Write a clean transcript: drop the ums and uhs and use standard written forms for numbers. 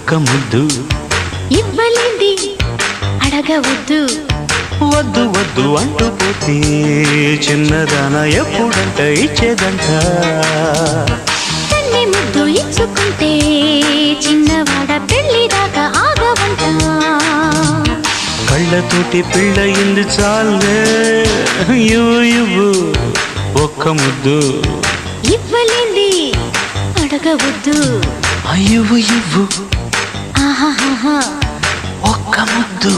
ఒక్క ముద్దు ఇవ్వలేంది అడగవద్దు వద్దు వద్దు అంటూ పోతే చిన్నదాన ఎప్పుడంట ఇచ్చేదంట తన్ని ముద్దు ఇచ్చుకుంటే చిన్నవాడ పెళ్లి దాకా ఆగవంట కళ్ళతోటి పెళ్ళయింది చాలే ఇవ్వు ఇవ్వు ఒక్క ముద్దు ఇవ్వలేంది అడగవద్దు ఇవ్వు ఇవ్వు ఆహాహా ఒక్క ముద్దు